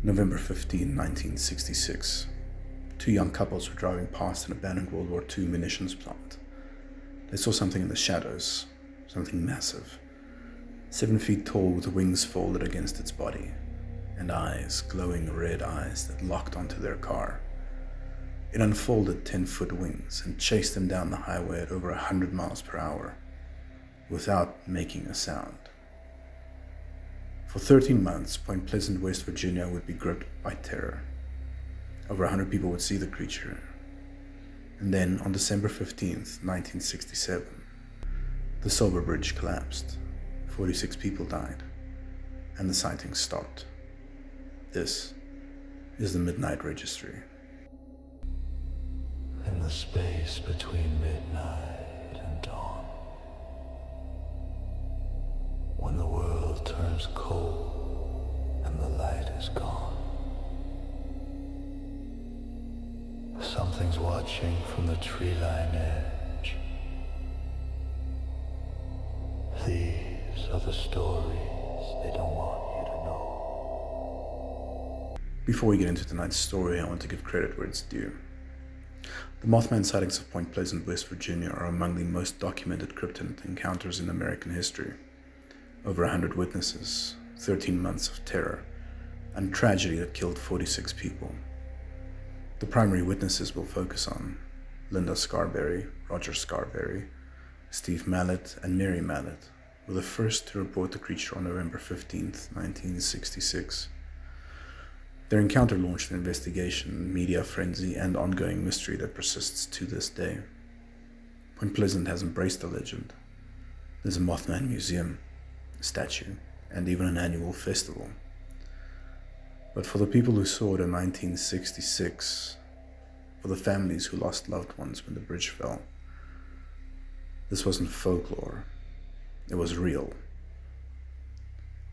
November 15, 1966. Two young couples were driving past an abandoned World War II munitions plant. They saw something in the shadows, something massive, 7 feet tall with wings folded against its body, and eyes, glowing red eyes that locked onto their car. It unfolded 10-foot wings and chased them down the highway at over 100 miles per hour, without making a sound. For 13 months, Point Pleasant, West Virginia would be gripped by terror. Over 100 people would see the creature. And then, on December 15th, 1967, the Silver Bridge collapsed. 46 people died, and the sightings stopped. This is the Midnight Registry. In the space between midnight and dawn, when the world turns cold and the light is gone, something's watching from the tree-line edge. These are the stories they don't want you to know. Before we get into tonight's story, I want to give credit where it's due. The Mothman sightings of Point Pleasant, West Virginia are among the most documented cryptid encounters in American history. Over 100 witnesses, 13 months of terror, and tragedy that killed 46 people. The primary witnesses we'll focus on: Linda Scarberry, Roger Scarberry, Steve Mallet, and Mary Mallet were the first to report the creature on November 15th, 1966. Their encounter launched an investigation, media frenzy, and ongoing mystery that persists to this day. Point Pleasant has embraced the legend. There's a Mothman museum, a statue, and even an annual festival. But for the people who saw it in 1966, for the families who lost loved ones when the bridge fell, this wasn't folklore, it was real.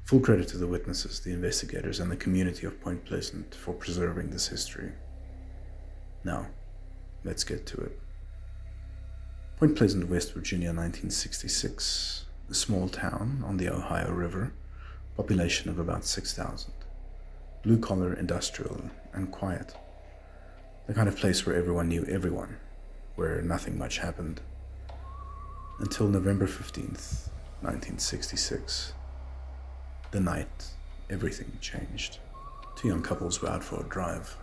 Full credit to the witnesses, the investigators, and the community of Point Pleasant for preserving this history. Now, let's get to it. Point Pleasant, West Virginia, 1966. A small town on the Ohio River, population of about 6,000. Blue-collar, industrial, and quiet. The kind of place where everyone knew everyone, where nothing much happened. Until November 15th, 1966. The night, everything changed. Two young couples were out for a drive.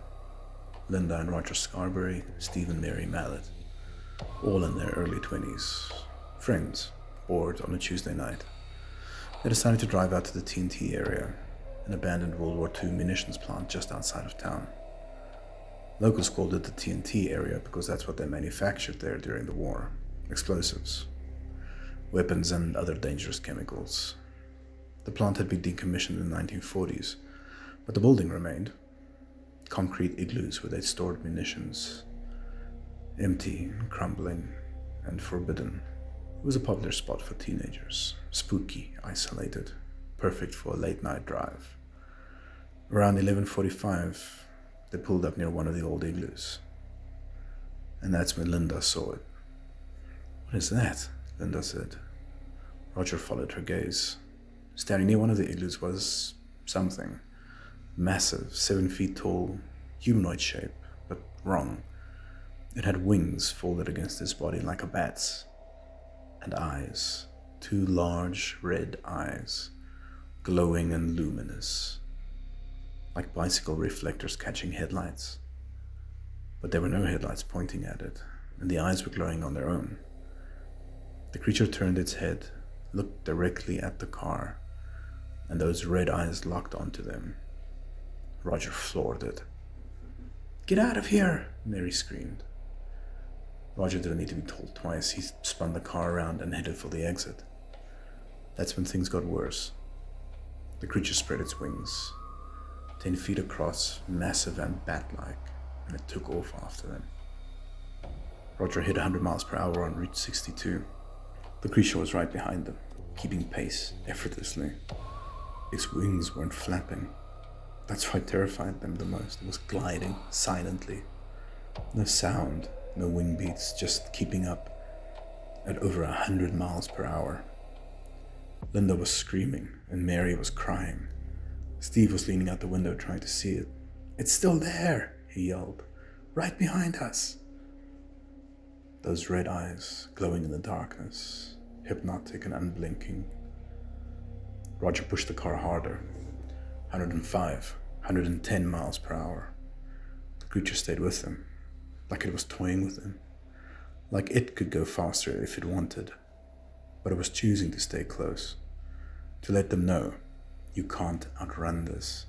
Linda and Roger Scarberry, Steve and Mary Mallet, all in their early 20s. Friends, bored on a Tuesday night. They decided to drive out to the TNT area, an abandoned World War II munitions plant just outside of town. Locals called it the TNT area because that's what they manufactured there during the war. Explosives, weapons, and other dangerous chemicals. The plant had been decommissioned in the 1940s, but the building remained. Concrete igloos where they stored munitions. Empty, crumbling, and forbidden. It was a popular spot for teenagers. Spooky, isolated, perfect for a late-night drive. Around 11:45, they pulled up near one of the old igloos. And that's when Linda saw it. "What is that?" Linda said. Roger followed her gaze. Standing near one of the igloos was something. Massive, 7 feet tall, humanoid shape, but wrong. It had wings folded against its body like a bat's. And eyes. 2 large red eyes, glowing and luminous. Like bicycle reflectors catching headlights. But there were no headlights pointing at it, and the eyes were glowing on their own. The creature turned its head, looked directly at the car, and those red eyes locked onto them. Roger floored it. "Get out of here!" Mary screamed. Roger didn't need to be told twice. He spun the car around and headed for the exit. That's when things got worse. The creature spread its wings, 10 feet across, massive and bat-like, and it took off after them. Roger hit 100 miles per hour on Route 62. The creature was right behind them, keeping pace effortlessly. Its wings weren't flapping. That's what terrified them the most. It was gliding silently. No sound, no wing beats, just keeping up at over 100 miles per hour. Linda was screaming and Mary was crying. Steve was leaning out the window trying to see it. "It's still there," he yelled. "Right behind us." Those red eyes glowing in the darkness, hypnotic and unblinking. Roger pushed the car harder. 105, 110 miles per hour. The creature stayed with him, like it was toying with him. Like it could go faster if it wanted, but it was choosing to stay close, to let them know, you can't outrun this.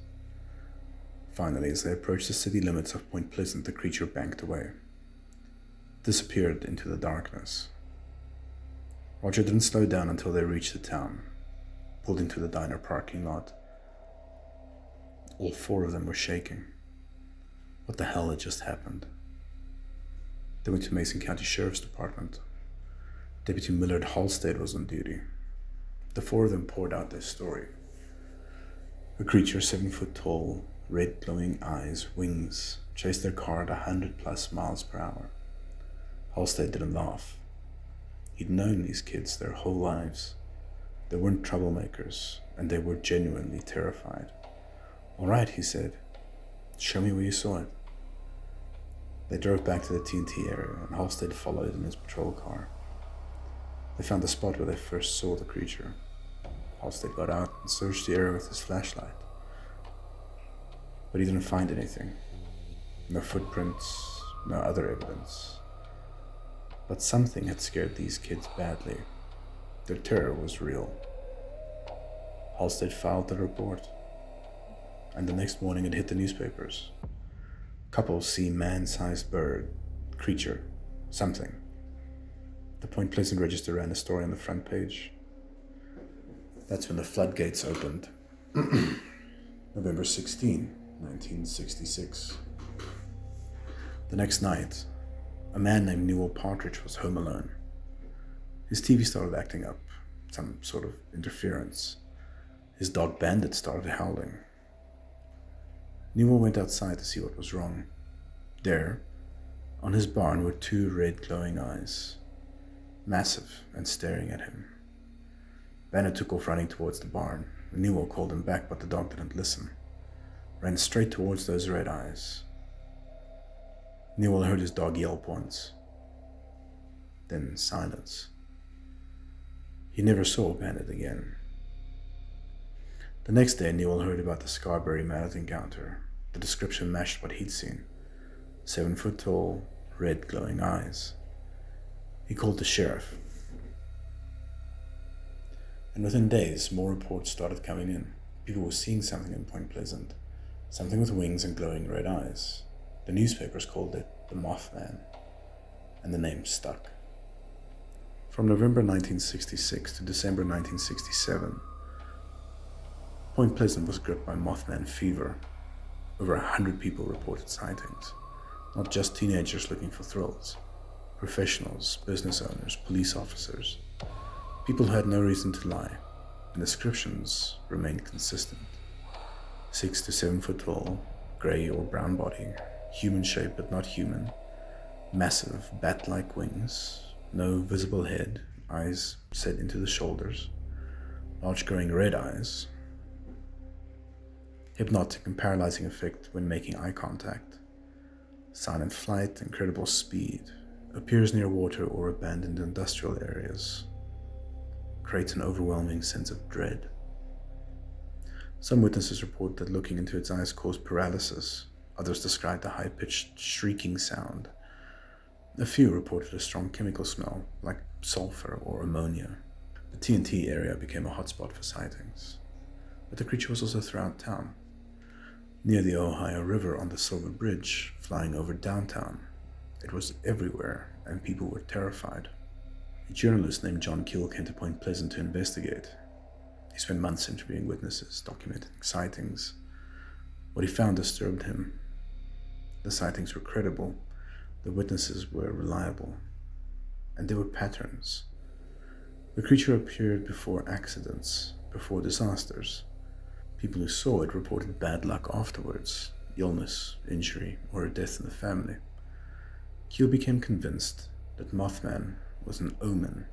Finally, as they approached the city limits of Point Pleasant, the creature banked away, disappeared into the darkness. Roger didn't slow down until they reached the town, pulled into the diner parking lot. All four of them were shaking. What the hell had just happened? They went to Mason County Sheriff's Department. Deputy Millard Halstead was on duty. The four of them poured out their story. A creature 7 foot tall, red glowing eyes, wings, chased their car at 100+ miles per hour. Halstead didn't laugh. He'd known these kids their whole lives. They weren't troublemakers, and they were genuinely terrified. "All right," he said. "Show me where you saw it." They drove back to the TNT area, and Halstead followed in his patrol car. They found the spot where they first saw the creature. Halstead got out and searched the area with his flashlight. But he didn't find anything. No footprints, no other evidence. But something had scared these kids badly. Their terror was real. Halstead filed the report, and the next morning it hit the newspapers. Couples see man-sized bird, creature, something. The Point Pleasant Register ran a story on the front page. That's when the floodgates opened. November 16, 1966. The next night, a man named Newell Partridge was home alone. His TV started acting up, some sort of interference. His dog Bandit started howling. Newell went outside to see what was wrong. There, on his barn, were two red glowing eyes, massive and staring at him. Bandit took off running towards the barn. Newell called him back, but the dog didn't listen. Ran straight towards those red eyes. Newell heard his dog yelp once. Then silence. He never saw Bandit again. The next day, Newell heard about the Scarberry Mallet encounter. The description matched what he'd seen. 7 foot tall, red glowing eyes. He called the sheriff. And within days, more reports started coming in. People were seeing something in Point Pleasant. Something with wings and glowing red eyes. The newspapers called it the Mothman, and the name stuck. From November 1966 to December 1967, Point Pleasant was gripped by Mothman fever. Over 100 people reported sightings, not just teenagers looking for thrills. Professionals, business owners, police officers, people who had no reason to lie, and descriptions remained consistent. 6 to 7 foot tall, gray or brown body, human shape but not human, massive bat-like wings, no visible head, eyes set into the shoulders, large glowing red eyes, hypnotic and paralyzing effect when making eye contact, silent flight, incredible speed, appears near water or abandoned industrial areas, creates an overwhelming sense of dread. Some witnesses report that looking into its eyes caused paralysis. Others described a high-pitched shrieking sound. A few reported a strong chemical smell, like sulfur or ammonia. The TNT area became a hotspot for sightings. But the creature was also throughout town. Near the Ohio River on the Silver Bridge, flying over downtown. It was everywhere, and people were terrified. A journalist named John Keel came to Point Pleasant to investigate. He spent months interviewing witnesses, documenting sightings. What he found disturbed him. The sightings were credible, the witnesses were reliable, and there were patterns. The creature appeared before accidents, before disasters. People who saw it reported bad luck afterwards, illness, injury, or a death in the family. Keel became convinced that Mothman was an omen,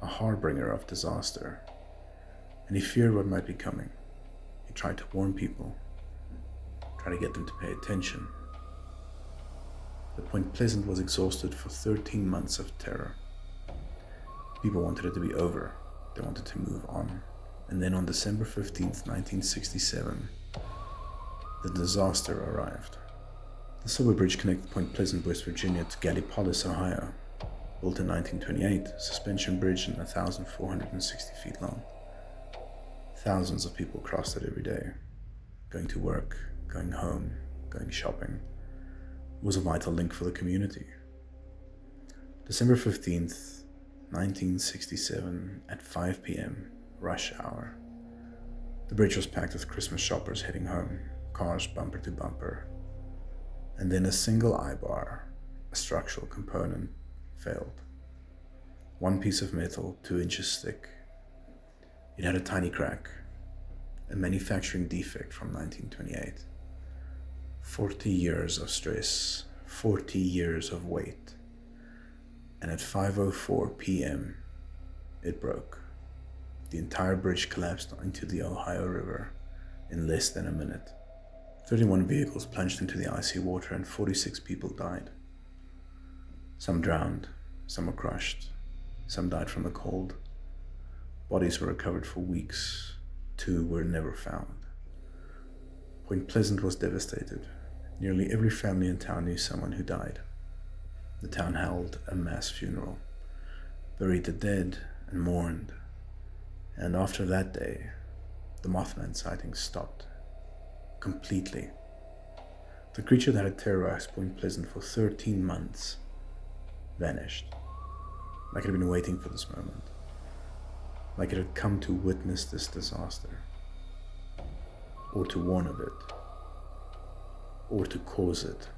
a harbinger of disaster, and he feared what might be coming. He tried to warn people, try to get them to pay attention. But Point Pleasant was exhausted for 13 months of terror. People wanted it to be over. They wanted to move on. And then on December 15th, 1967, the disaster arrived. The subway bridge connected Point Pleasant, West Virginia to Gallipolis, Ohio. Built in 1928, suspension bridge and 1,460 feet long. Thousands of people crossed it every day, going to work, going home, going shopping. It was a vital link for the community. December 15th, 1967, at 5 p.m., rush hour. The bridge was packed with Christmas shoppers heading home, cars bumper to bumper. And then a single eye-bar, a structural component, failed. One piece of metal, 2 inches thick. It had a tiny crack, a manufacturing defect from 1928. 40 years of stress, 40 years of wait. And at 5:04 p.m., it broke. The entire bridge collapsed into the Ohio River in less than a minute. 31 vehicles plunged into the icy water and 46 people died. Some drowned, some were crushed, some died from the cold. Bodies were recovered for weeks. 2 were never found. Point Pleasant was devastated. Nearly every family in town knew someone who died. The town held a mass funeral, buried the dead, and mourned. And after that day, the Mothman sightings stopped. Completely. The creature that had terrorized Point Pleasant for 13 months vanished. Like it had been waiting for this moment. Like it had come to witness this disaster. Or to warn of it. Or to cause it.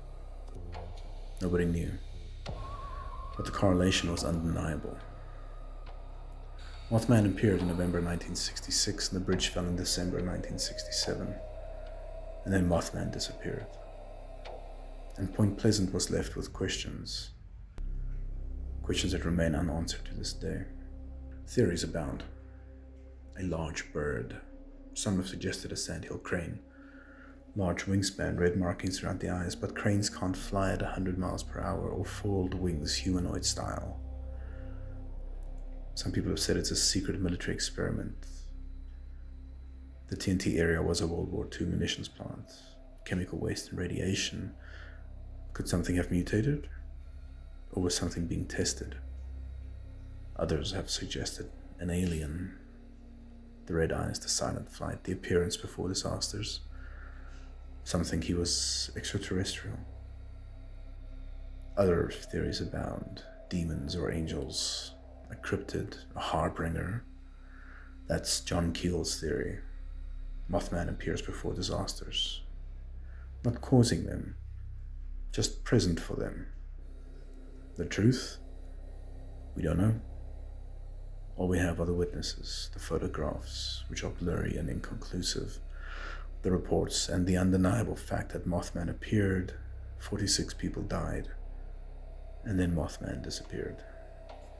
Nobody knew. But the correlation was undeniable. Mothman appeared in November 1966 and the bridge fell in December 1967. And then Mothman disappeared. And Point Pleasant was left with questions. Questions that remain unanswered to this day. Theories abound. A large bird. Some have suggested a sandhill crane. Large wingspan, red markings around the eyes, but cranes can't fly at 100 miles per hour or fold wings humanoid style. Some people have said it's a secret military experiment. The TNT area was a World War II munitions plant. Chemical waste and radiation. Could something have mutated? Or was something being tested? Others have suggested an alien. The red eyes, the silent flight, the appearance before disasters. Some think he was extraterrestrial. Other theories abound. Demons or angels. A cryptid, a harbinger. That's John Keel's theory. Mothman appears before disasters. Not causing them, just present for them. The truth? We don't know. All we have are the witnesses, the photographs, which are blurry and inconclusive, the reports, and the undeniable fact that Mothman appeared, 46 people died, and then Mothman disappeared.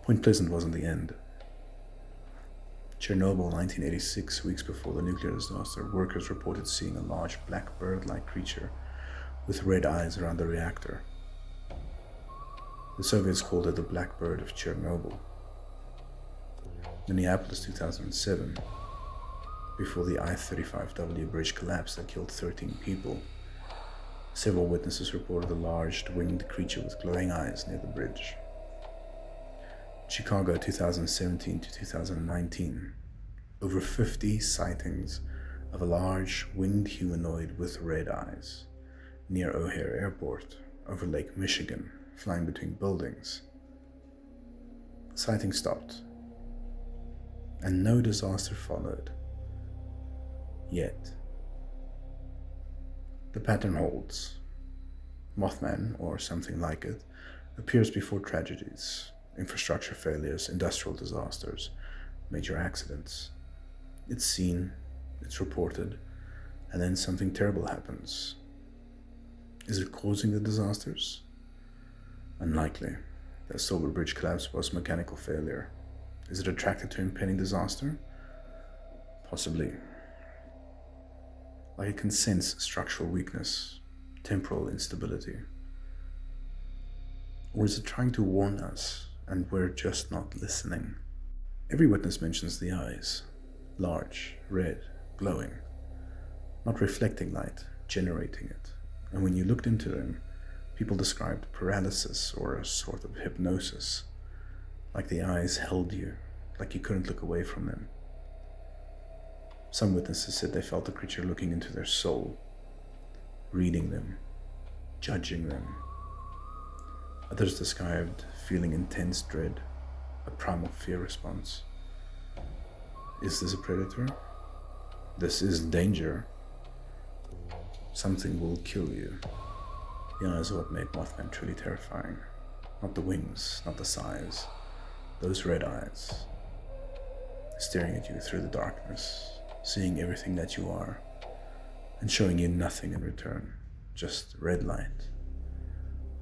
Point Pleasant wasn't the end. Chernobyl, 1986, weeks before the nuclear disaster, workers reported seeing a large black bird-like creature with red eyes around the reactor. The Soviets called it the Black Bird of Chernobyl. Minneapolis, 2007, before the I-35W bridge collapsed that killed 13 people, several witnesses reported a large winged creature with glowing eyes near the bridge. Chicago, 2017 to 2019, over 50 sightings of a large winged humanoid with red eyes near O'Hare Airport over Lake Michigan, flying between buildings. The sighting stopped, and no disaster followed. Yet, the pattern holds. Mothman, or something like it, appears before tragedies, infrastructure failures, industrial disasters, major accidents. It's seen, it's reported, and then something terrible happens. Is it causing the disasters? Unlikely. The Silver Bridge collapse was mechanical failure. Is it attracted to impending disaster? Possibly. like it can sense structural weakness, temporal instability. Or is it trying to warn us and we're just not listening? Every witness mentions the eyes, large, red, glowing, not reflecting light, generating it. And when you looked into them, people described paralysis or a sort of hypnosis, like the eyes held you, like you couldn't look away from them. Some witnesses said they felt the creature looking into their soul, reading them, judging them. Others described feeling intense dread, a primal fear response. Is this a predator? This is danger. Something will kill you. The eyes are what made Mothman truly terrifying. Not the wings, not the size. Those red eyes, staring at you through the darkness, seeing everything that you are, and showing you nothing in return, just red light,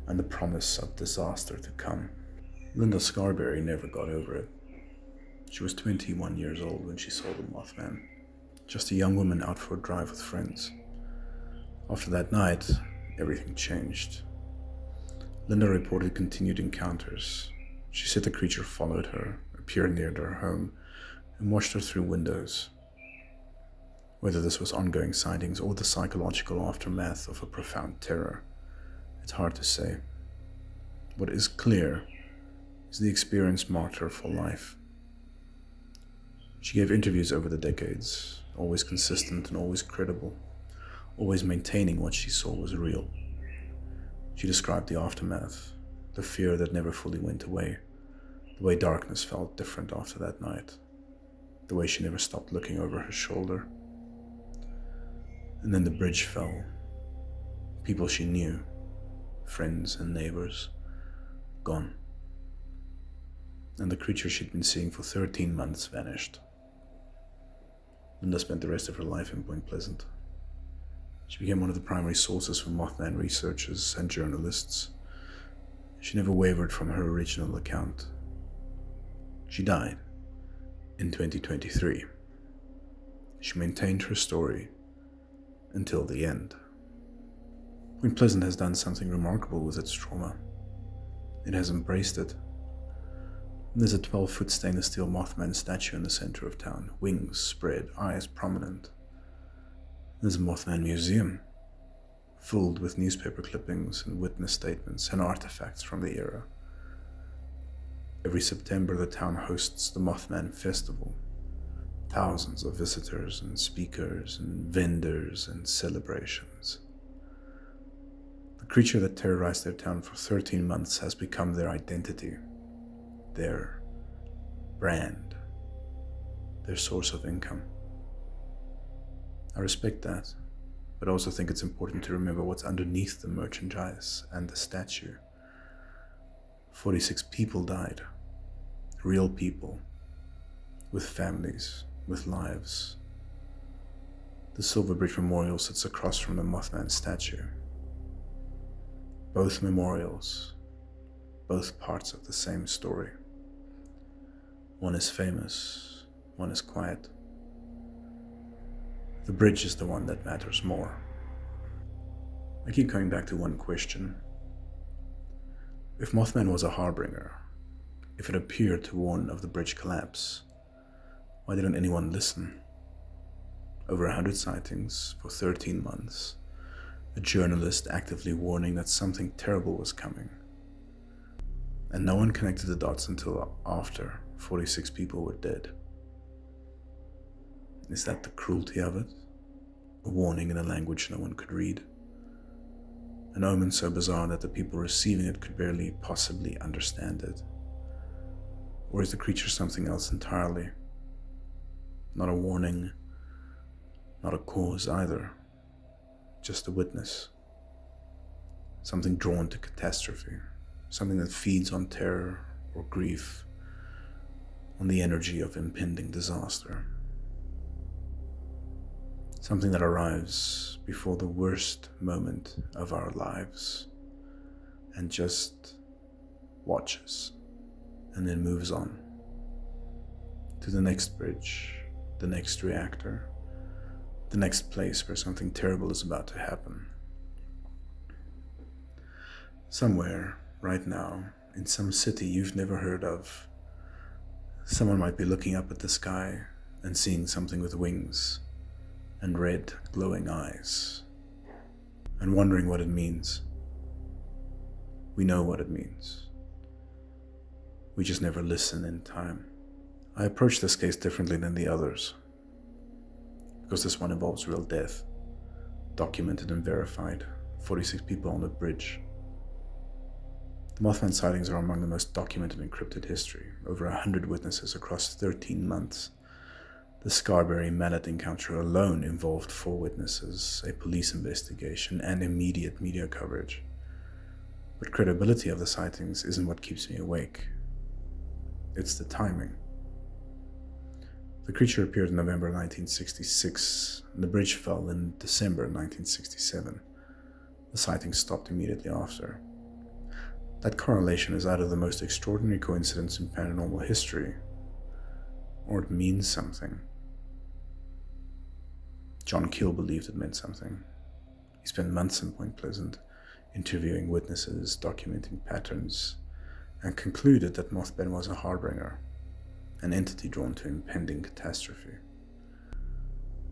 and the promise of disaster to come. Linda Scarberry never got over it. She was 21 years old when she saw the Mothman, just a young woman out for a drive with friends. After that night, everything changed. Linda reported continued encounters. She said the creature followed her, appeared near her home, and watched her through windows. Whether this was ongoing sightings or the psychological aftermath of a profound terror, it's hard to say. What is clear is the experience marked her for life. She gave interviews over the decades, always consistent and always credible, always maintaining what she saw was real. She described the aftermath, the fear that never fully went away, the way darkness felt different after that night, the way she never stopped looking over her shoulder. And then the bridge fell. People she knew, friends and neighbors, gone. And the creature she'd been seeing for 13 months vanished. Linda spent the rest of her life in Point Pleasant. She became one of the primary sources for Mothman researchers and journalists. She never wavered from her original account. She died in 2023. She maintained her story until the end. Point Pleasant has done something remarkable with its trauma. It has embraced it. There's a 12-foot stainless steel Mothman statue in the center of town, wings spread, eyes prominent. There's a Mothman museum, filled with newspaper clippings and witness statements and artifacts from the era. Every September, the town hosts the Mothman Festival. Thousands of visitors and speakers and vendors and celebrations. The creature that terrorized their town for 13 months has become their identity, their brand, their source of income. I respect that, but I also think it's important to remember what's underneath the merchandise and the statue. 46 people died, real people, with families, with lives. The Silver Bridge Memorial sits across from the Mothman statue. Both memorials, both parts of the same story. One is famous, one is quiet. The bridge is the one that matters more. I keep coming back to one question. If Mothman was a harbinger, if it appeared to warn of the bridge collapse, why didn't anyone listen? Over 100 sightings for 13 months, a journalist actively warning that something terrible was coming. And no one connected the dots until after 46 people were dead. Is that the cruelty of it? A warning in a language no one could read? An omen so bizarre that the people receiving it could barely possibly understand it? Or is the creature something else entirely? Not a warning, not a cause either, just a witness. Something drawn to catastrophe, something that feeds on terror or grief, on the energy of impending disaster. Something that arrives before the worst moment of our lives and just watches and then moves on to the next bridge, the next reactor, the next place where something terrible is about to happen. Somewhere, right now, in some city you've never heard of, someone might be looking up at the sky and seeing something with wings and red, glowing eyes, and wondering what it means. We know what it means. We just never listen in time. I approach this case differently than the others, because this one involves real death, documented and verified, 46 people on a bridge. The Mothman sightings are among the most documented in cryptid history, over 100 witnesses across 13 months. The Scarberry Mallet encounter alone involved 4 witnesses, a police investigation, and immediate media coverage. But credibility of the sightings isn't what keeps me awake. It's the timing. The creature appeared in November 1966, and the bridge fell in December 1967. The sightings stopped immediately after. That correlation is either the most extraordinary coincidence in paranormal history, or it means something. John Keel believed it meant something. He spent months in Point Pleasant, interviewing witnesses, documenting patterns, and concluded that Mothman was a harbinger, an entity drawn to impending catastrophe.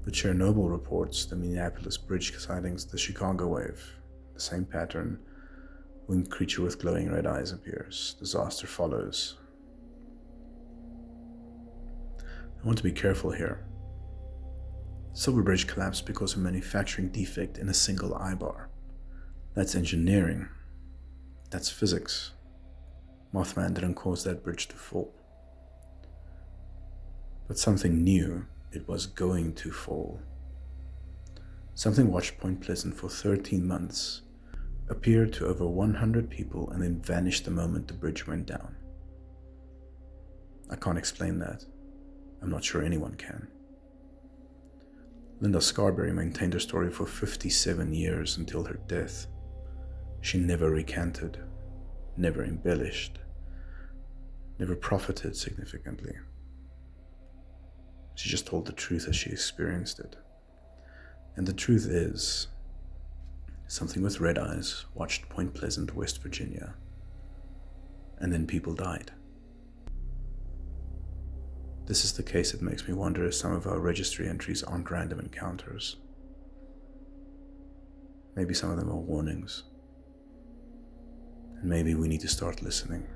The Chernobyl reports, the Minneapolis bridge sightings, the Chicago wave, the same pattern. Winged creature with glowing red eyes appears. Disaster follows. I want to be careful here. Silver Bridge collapsed because of a manufacturing defect in a single eye bar. That's engineering. That's physics. Mothman didn't cause that bridge to fall. But something knew it was going to fall. Something watched Point Pleasant for 13 months, appeared to over 100 people, and then vanished the moment the bridge went down. I can't explain that. I'm not sure anyone can. Linda Scarberry maintained her story for 57 years until her death. She never recanted, never embellished, never profited significantly. She just told the truth as she experienced it. And the truth is, something with red eyes watched Point Pleasant, West Virginia, and then people died. This is the case that makes me wonder if some of our registry entries aren't random encounters. Maybe some of them are warnings. And maybe we need to start listening.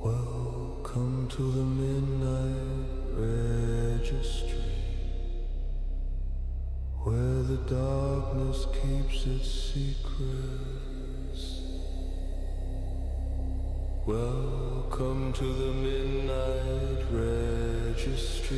Welcome to the Midnight Registry, where the darkness keeps its secrets. Welcome to the Midnight Registry.